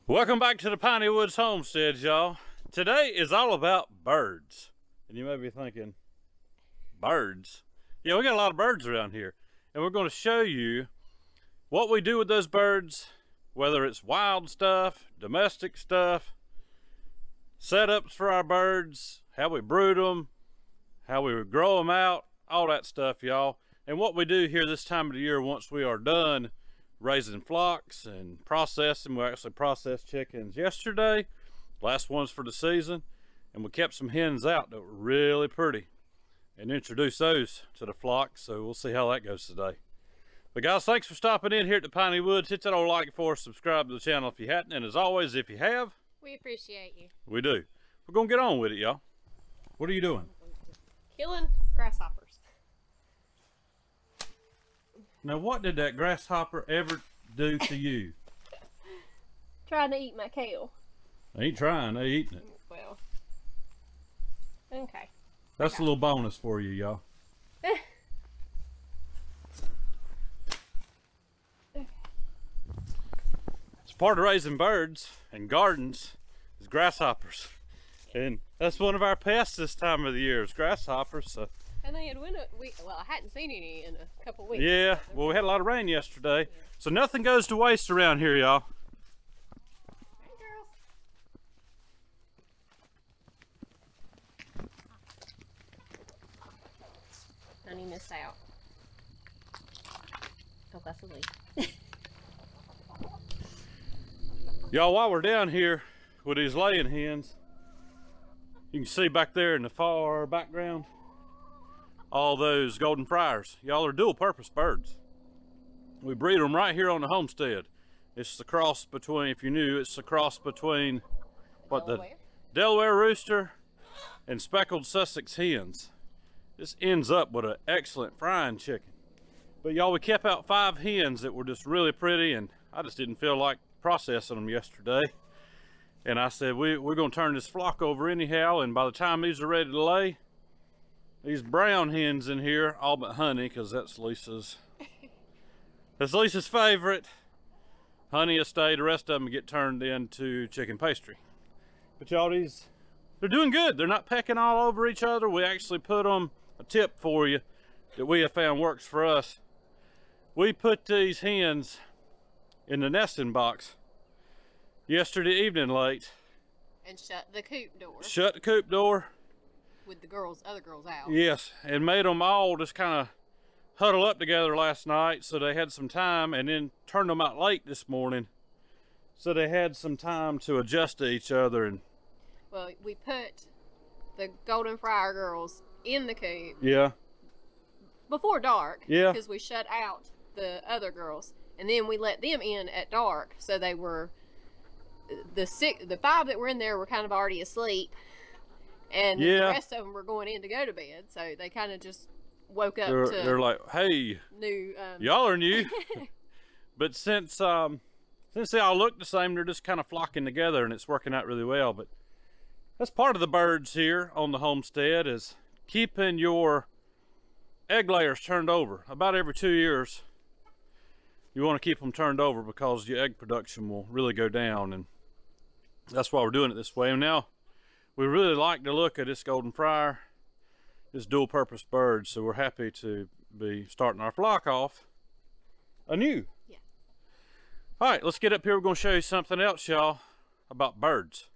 Welcome back to the Piney Woods Homestead, y'all. Today is all about birds. And you may be thinking, birds? Yeah, we got a lot of birds around here. And we're going to show you what we do with those birds, whether it's wild stuff, domestic stuff, setups for our birds, how we brood them, how we grow them out, all that stuff, y'all. And what we do here this time of the year once we are done raising flocks and processing. We actually processed chickens yesterday, last ones for the season, and we kept some hens out that were really pretty and introduced those to the flock. So we'll see how that goes today. But guys, thanks for stopping in here at the Piney Woods. Hit that old like for us, subscribe to the channel if you hadn't, and as always, if you have, we appreciate you. We do. We're gonna get on with it, y'all. What are you doing? Killing grasshoppers. Now, what did that grasshopper ever do to you? Trying to eat my kale. They ain't trying, they eating it. Well, okay. That's a little bonus for you, y'all. It's part of raising birds and gardens is grasshoppers. And that's one of our pests this time of the year is grasshoppers. So. And they had well, I hadn't seen any in a couple weeks. Yeah, well, we had a lot of rain yesterday. Yeah. So nothing goes to waste around here, y'all. Hey, girls. Honey missed out. Oh, that's a leaf. Y'all, while we're down here with these laying hens, you can see back there in the far background all those golden friars. Y'all are dual purpose birds. We breed them right here on the homestead. It's the cross between, if you're new, it's the cross between what, the Delaware rooster and speckled Sussex hens. This ends up with an excellent frying chicken. But y'all, we kept out 5 hens that were just really pretty, and I just didn't feel like processing them yesterday. And I said, we're gonna turn this flock over anyhow, and by the time these are ready to lay, these brown hens in here, all but Honey, because that's Lisa's favorite. Honey will stay, the rest of them get turned into chicken pastry. But y'all, they're doing good. They're not pecking all over each other. We actually put them, a tip for you that we have found works for us. We put these hens in the nesting box yesterday evening late. And shut the coop door. Shut the coop door. With the other girls out. Yes, and made them all just kind of huddle up together last night so they had some time, and then turned them out late this morning so they had some time to adjust to each other. And well, we put the golden friar girls in the coop. Yeah. Before dark. Yeah. Because we shut out the other girls, and then we let them in at dark, so they were the 5 that were in there were kind of already asleep. And the rest of them were going in to go to bed, so they kind of just woke up. They're like, "Hey, new, y'all are new." But since they all look the same, they're just kind of flocking together, and it's working out really well. But that's part of the birds here on the homestead is keeping your egg layers turned over. About every 2 years, you want to keep them turned over because your egg production will really go down, and that's why we're doing it this way. And now, we really like the look of this golden friar, this dual purpose bird, so we're happy to be starting our flock off anew. Yeah. All right, let's get up here. We're going to show you something else, y'all, about birds.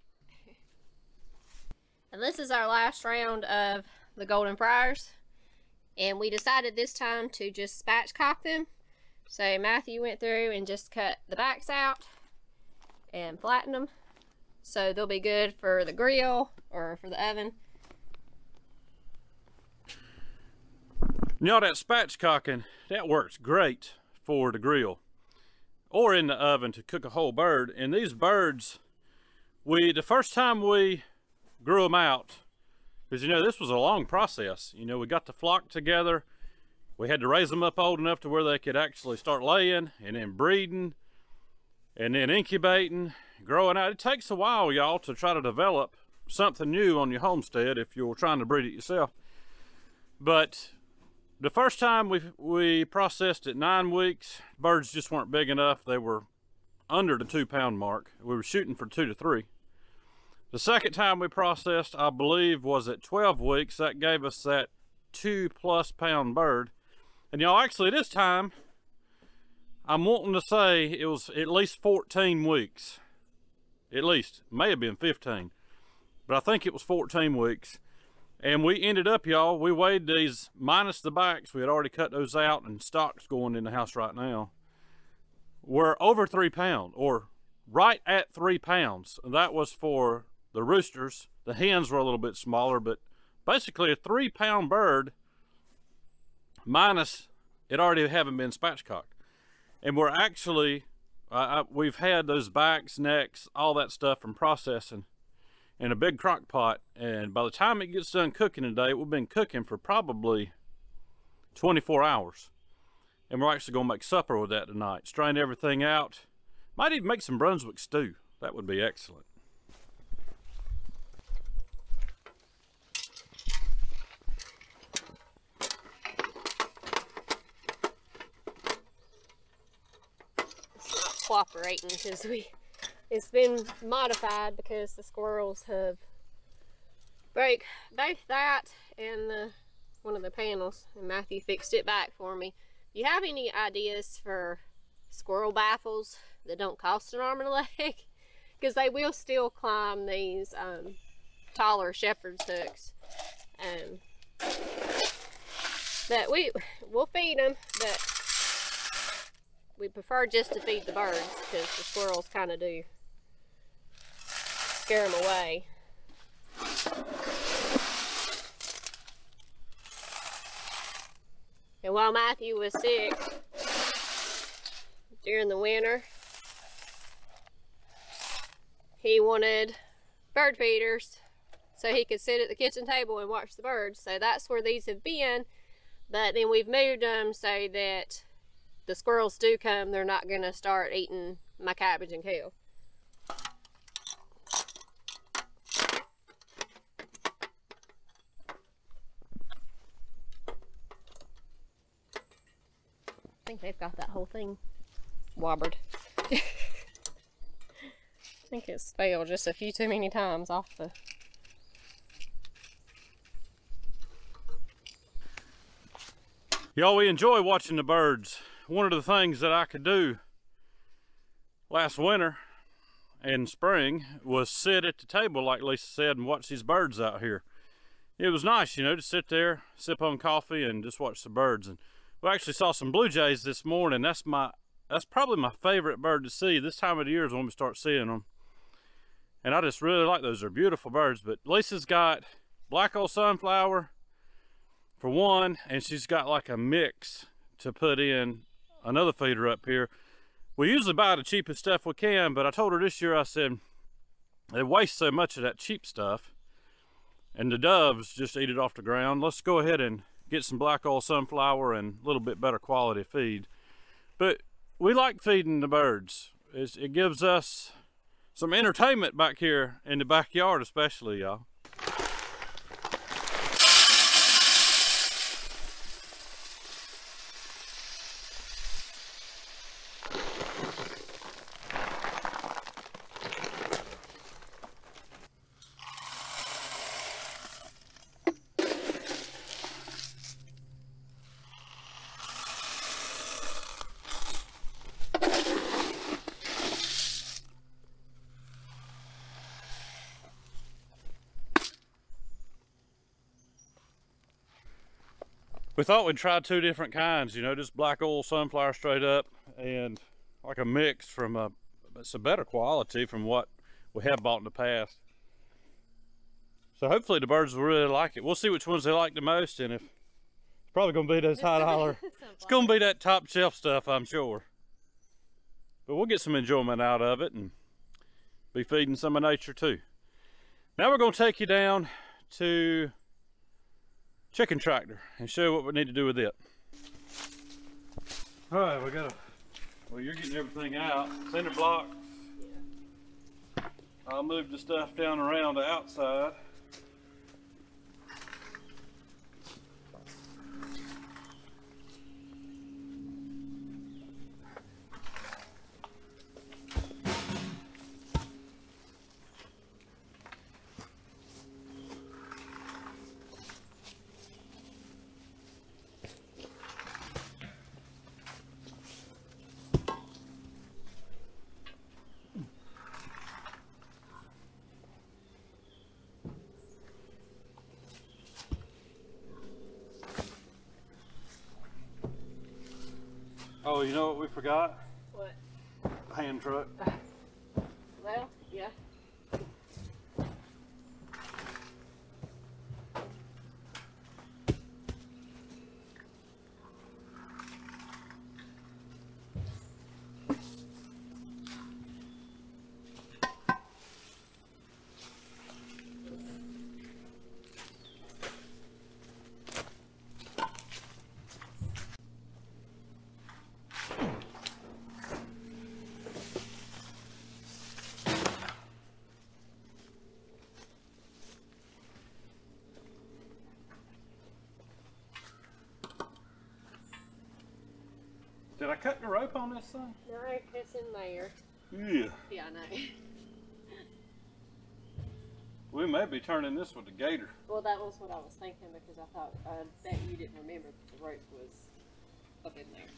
And this is our last round of the golden friars, and we decided this time to just spatchcock them. So Matthew went through and just cut the backs out and flattened them. So they'll be good for the grill or for the oven. Y'all, that spatchcocking, that works great for the grill or in the oven to cook a whole bird. And these birds, the first time we grew them out, because you know, this was a long process. You know, we got the flock together. We had to raise them up old enough to where they could actually start laying and then breeding and then incubating, growing out. It takes a while, y'all, to try to develop something new on your homestead if you're trying to breed it yourself. But the first time we processed it 9 weeks, birds just weren't big enough. They were under the 2 pound mark. We were shooting for 2 to 3. The second time we processed, I believe, was at 12 weeks. That gave us that 2+ pound bird. And y'all, actually this time, I'm wanting to say it was at least 14 weeks. At least, may have been 15. But I think it was 14 weeks. And we ended up, y'all, we weighed these minus the backs. We had already cut those out, and stock's going in the house right now. We're over 3 pounds, or right at 3 pounds. That was for the roosters. The hens were a little bit smaller, but basically a 3 pound bird minus it already having been spatchcocked. And we're actually, we've had those backs, necks, all that stuff from processing in a big crock pot. And by the time it gets done cooking today, we've been cooking for probably 24 hours. And we're actually gonna make supper with that tonight. Strain everything out. Might even make some Brunswick stew. That would be excellent. Cooperating because it's been modified because the squirrels have broke both that and one of the panels, and Matthew fixed it back for me. If you have any ideas for squirrel baffles that don't cost an arm and a leg, because they will still climb these taller shepherd's hooks, but we'll feed them, but we prefer just to feed the birds because the squirrels kind of do scare them away. And while Matthew was sick during the winter, he wanted bird feeders so he could sit at the kitchen table and watch the birds. So that's where these have been, but then we've moved them so that the squirrels do come, they're not gonna start eating my cabbage and kale. I think they've got that whole thing wobbered. I think it's failed just a few too many times off the... Y'all, we enjoy watching the birds. One of the things that I could do last winter and spring was sit at the table, like Lisa said, and watch these birds out here. It was nice, you know, to sit there, sip on coffee, and just watch the birds. And we actually saw some blue jays this morning. That's probably my favorite bird to see. This time of the year is when we start seeing them. And I just really like those. They're beautiful birds. But Lisa's got black old sunflower for one, and she's got like a mix to put in another feeder up here. We usually buy the cheapest stuff we can, but I told her this year, I said, they waste so much of that cheap stuff, and the doves just eat it off the ground. Let's go ahead and get some black oil sunflower and a little bit better quality feed. But we like feeding the birds. It gives us some entertainment back here in the backyard, especially, y'all. We thought we'd try 2 different kinds, you know, just black oil sunflower straight up, and like a mix from it's a better quality from what we have bought in the past. So hopefully the birds will really like it. We'll see which ones they like the most, and if it's probably gonna be those high dollar, it's gonna be that top shelf stuff, I'm sure. But we'll get some enjoyment out of it and be feeding some of nature too. Now we're gonna take you down to chicken tractor and show you what we need to do with it. All right, well, you're getting everything out. Cinder blocks. Yeah. I'll move the stuff down around the outside. Oh, you know what we forgot? What? Hand truck. Well, yeah. Did I cut the rope on this thing? No, it's in there. Yeah. Yeah, I know. We may be turning this with the gator. Well, that was what I was thinking because I bet you didn't remember that the rope was up in there.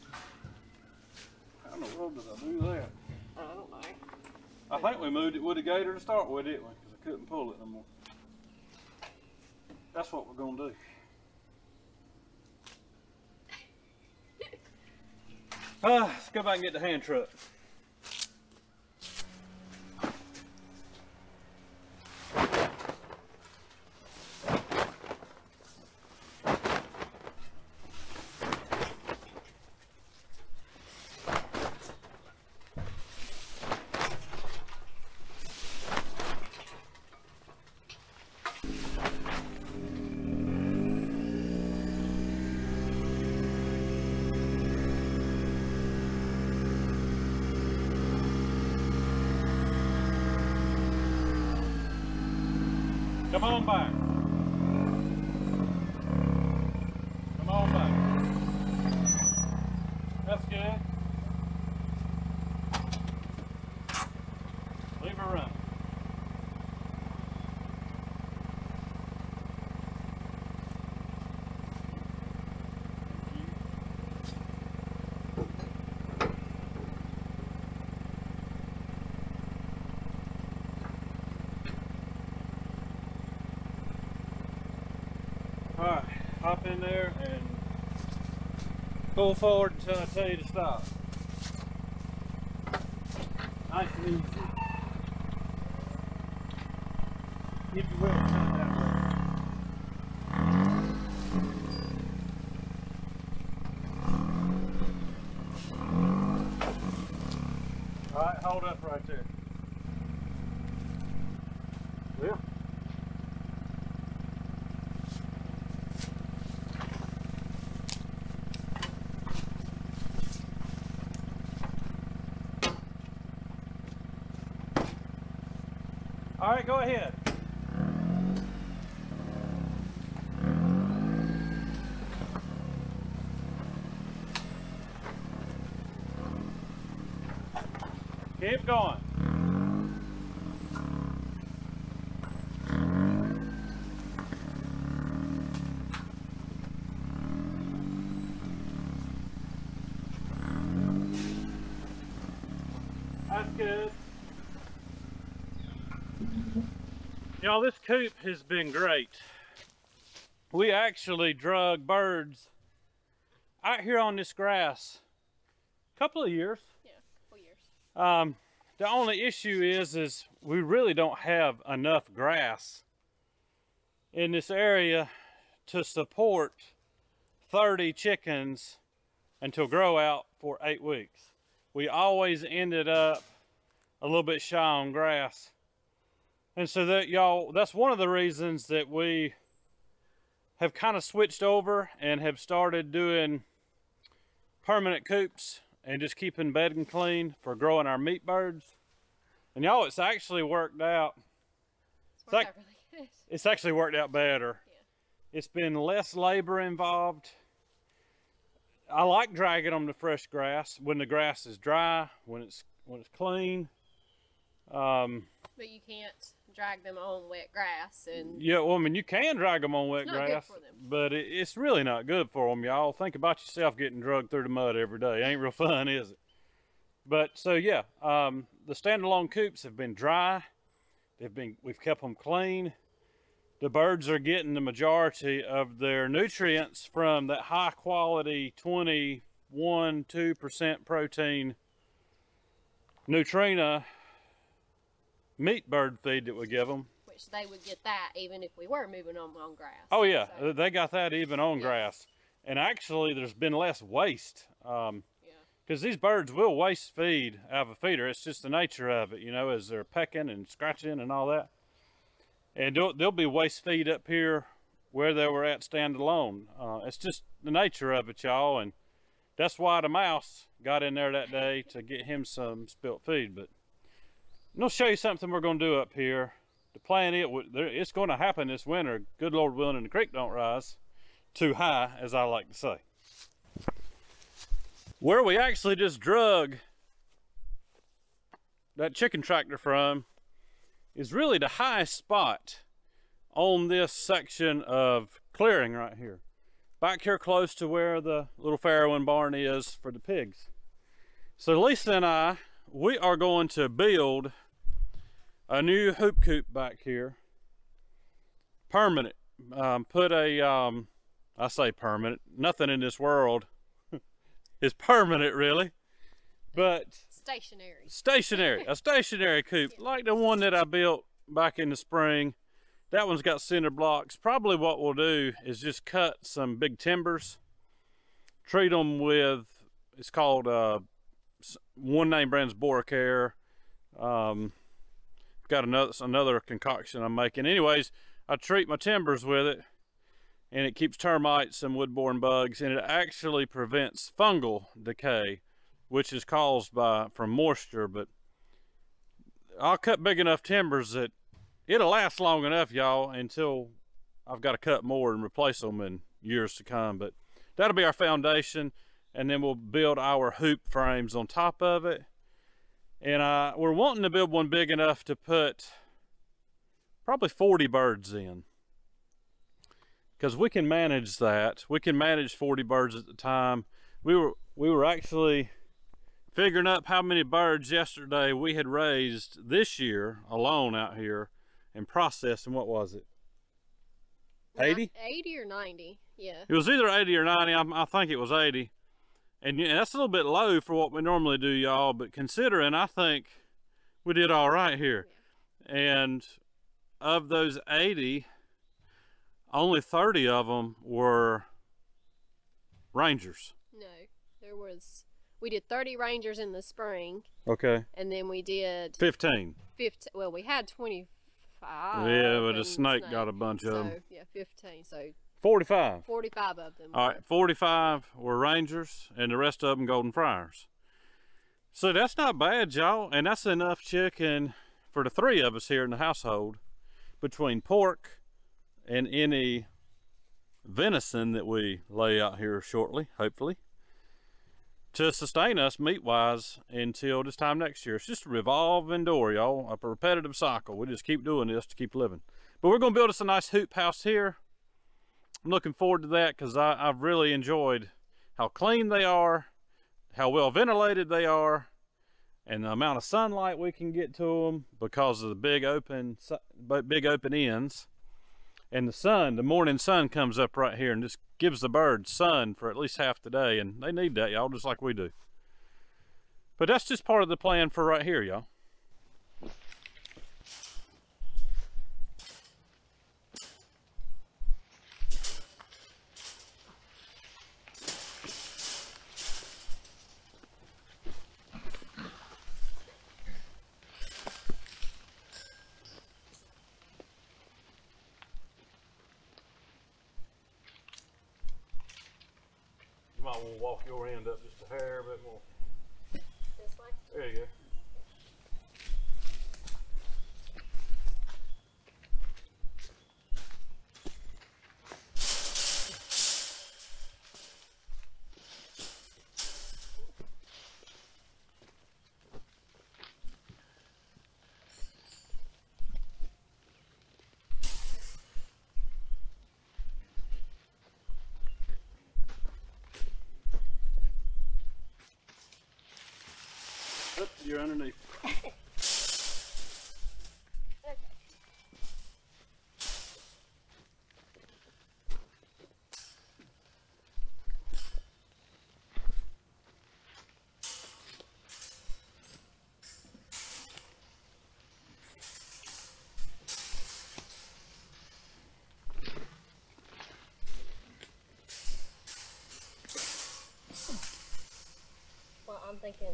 How in the world did I do that? I don't know. I think we moved it with the gator to start with, didn't we? Because I couldn't pull it no more. That's what we're going to do. Let's go back and get the hand truck. Come on back. Come on back. That's good. Leave her running. Alright, hop in there and pull forward until I tell you to stop. Nice and easy. Keep your wheel turned that way. Alright, hold up right there. Yeah. All right, go ahead. Keep going. That's good. Y'all, this coop has been great. We actually drug birds out here on this grass a couple of years. Yeah, a couple years. The only issue is we really don't have enough grass in this area to support 30 chickens until grow out for 8 weeks. We always ended up a little bit shy on grass. And so that, y'all, that's one of the reasons that we have kind of switched over and have started doing permanent coops and just keeping bedding clean for growing our meat birds. And y'all, it's actually worked out. It's worked out really good. It's actually worked out better. Yeah. It's been less labor involved. I like dragging them to fresh grass when the grass is dry, when it's clean. But you can't drag them on wet grass. And yeah, well, I mean, you can drag them on wet it's not grass, good for them. but it's really not good for them, y'all. Think about yourself getting drugged through the mud every day. Ain't real fun, is it? But so yeah, the standalone coops have been dry. We've kept them clean. The birds are getting the majority of their nutrients from that high quality 20 1-2% protein Neutrina meat bird feed that we give them. Which they would get that even if we were moving them on grass. Oh yeah, so. they got that even on grass. And actually there's been less waste. Because these birds will waste feed out of a feeder. It's just the nature of it, you know, as they're pecking and scratching and all that. And there'll be waste feed up here where they were at standalone. It's just the nature of it, y'all. And that's why the mouse got in there that day to get him some spilt feed. But I'm going to show you something we're going to do up here. The plan it's going to happen this winter, good Lord willing, and the creek don't rise too high, as I like to say. Where we actually just drug that chicken tractor from is really the highest spot on this section of clearing right here. Back here close to where the little farrowing barn is for the pigs. So Lisa and I, we are going to build a new hoop coop back here. Permanent. Put a, I say permanent, nothing in this world is permanent really, but stationary, a stationary coop like the one that I built back in the spring. That one's got cinder blocks. Probably what we'll do is just cut some big timbers, treat them with, it's called one name brand's Boardwalk Jr. Got another concoction I'm making. Anyways, I treat my timbers with it, and it keeps termites and woodborne bugs, and it actually prevents fungal decay, which is caused from moisture. But I'll cut big enough timbers that it'll last long enough, y'all, until I've got to cut more and replace them in years to come. But that'll be our foundation, and then we'll build our hoop frames on top of it. And we're wanting to build one big enough to put probably 40 birds in, because we can manage that. We can manage 40 birds at the time. We were actually figuring up how many birds yesterday we had raised this year alone out here and processed. And what was it? 80? 80 or 90, yeah. It was either 80 or 90. I think it was 80. And that's a little bit low for what we normally do, y'all. But considering, I think we did all right here. Yeah. And of those 80, only 30 of them were rangers. No, we did 30 rangers in the spring. Okay. And then we did 15. Well, we had 25. Yeah, but a snake got a bunch of them. Yeah, 15. So 45. 45 of them. All right, 45 were rangers, and the rest of them golden friars. So that's not bad, y'all, and that's enough chicken for the 3 of us here in the household, between pork and any venison that we lay out here shortly, hopefully, to sustain us meat-wise until this time next year. It's just a revolving door, y'all, a repetitive cycle. We just keep doing this to keep living. But we're going to build us a nice hoop house here. I'm looking forward to that, because I've really enjoyed how clean they are, how well ventilated they are, and the amount of sunlight we can get to them because of the big open ends. And the sun, the morning sun comes up right here and just gives the birds sun for at least half the day, and they need that, y'all, just like we do. But that's just part of the plan for right here, y'all. You might want to walk your end up just a hair bit more. This way? There you go. You're underneath. Okay. thinking.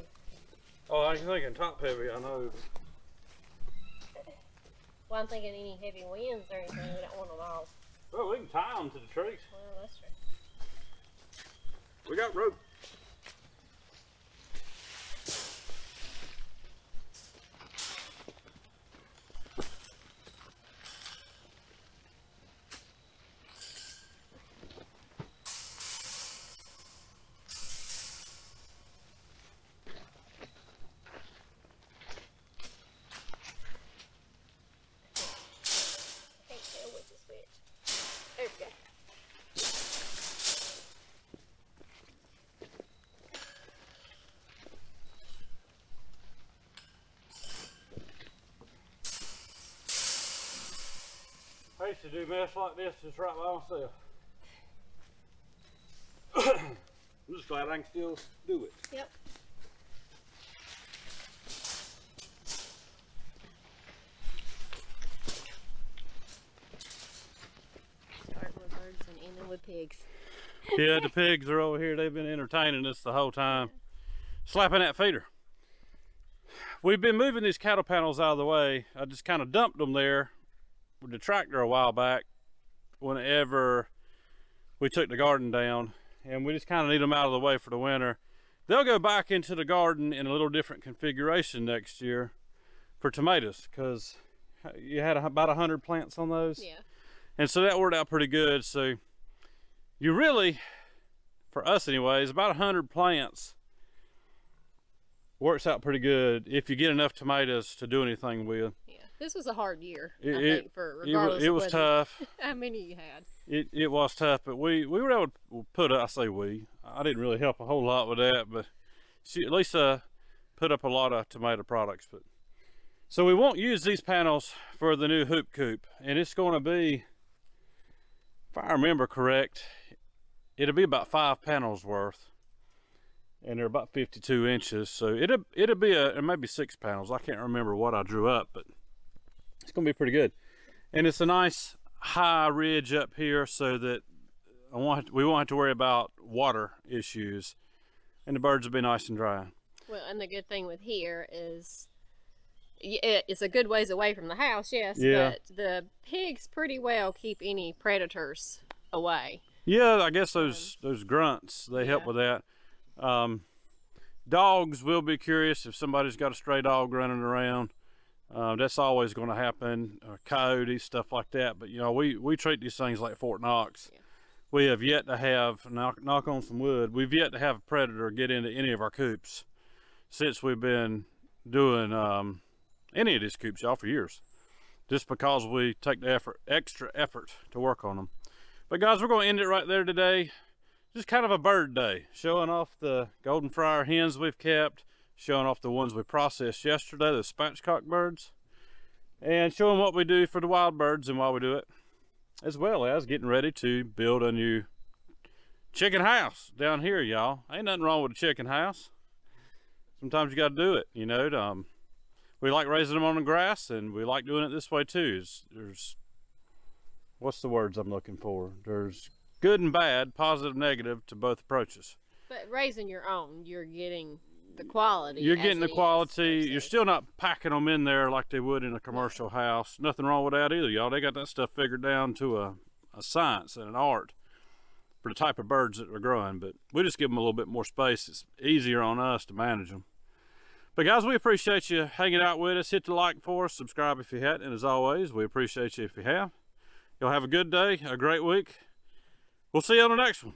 Oh, I'm thinking top heavy, I know. Well, I'm thinking any heavy winds or anything, we don't want them all. Well, we can tie them to the trees. Well, that's true. We got rope. I used to do mess like this just right by myself. I'm just glad I can still do it. Yep. Starting with birds and ending with pigs. Yeah, the pigs are over here. They've been entertaining us the whole time. Slapping that feeder. We've been moving these cattle panels out of the way. I just kind of dumped them there with the tractor a while back whenever we took the garden down, and we just kind of need them out of the way for the winter. They'll go back into the garden in a little different configuration next year for tomatoes, because you had about 100 plants on those. Yeah. And so that worked out pretty good. So you really, for us anyways, about 100 plants works out pretty good if you get enough tomatoes to do anything with. Yeah. This was a hard year, I think, for regardless it was of tough. how many you had. It was tough, but we were able to put up, I say I didn't really help a whole lot with that, but she at least put up a lot of tomato products. But so we won't use these panels for the new hoop coop, and it's going to be, if I remember correct, it'll be about 5 panels worth, and they're about 52 inches. So it'll be it may be 6 panels. I can't remember what I drew up, but it's gonna be pretty good. And it's a nice high ridge up here, so that we won't have to worry about water issues, and the birds will be nice and dry. Well, and the good thing with here is it's a good ways away from the house, yes, yeah, but the pigs pretty well keep any predators away. Yeah, I guess those grunts, they help with that. Dogs will be curious if somebody's got a stray dog running around. That's always going to happen. Coyotes, stuff like that. But you know, we treat these things like Fort Knox. Yeah. We have yet to have, knock on some wood, we've yet to have a predator get into any of our coops since we've been doing any of these coops, y'all, for years. Just because we take the extra effort to work on them. But guys, we're going to end it right there today. Just kind of a bird day, showing off the golden friar hens we've kept, showing off the ones we processed yesterday, the spatchcock birds, and showing what we do for the wild birds and why we do it, as well as getting ready to build a new chicken house down here, y'all. Ain't nothing wrong with a chicken house. Sometimes you got to do it, you know. We like raising them on the grass, and we like doing it this way too. There's what's the words I'm looking for? There's good and bad, positive, negative to both approaches. But raising your own, you're getting the quality. You're getting the quality. You're still not packing them in there like they would in a commercial house. Nothing wrong with that either, y'all. They got that stuff figured down to a science and an art for the type of birds that are growing. But we just give them a little bit more space. It's easier on us to manage them. But guys, we appreciate you hanging out with us. Hit the like for us. Subscribe if you hadn't. And as always, we appreciate you if you have. Y'all have a good day, a great week. We'll see you on the next one.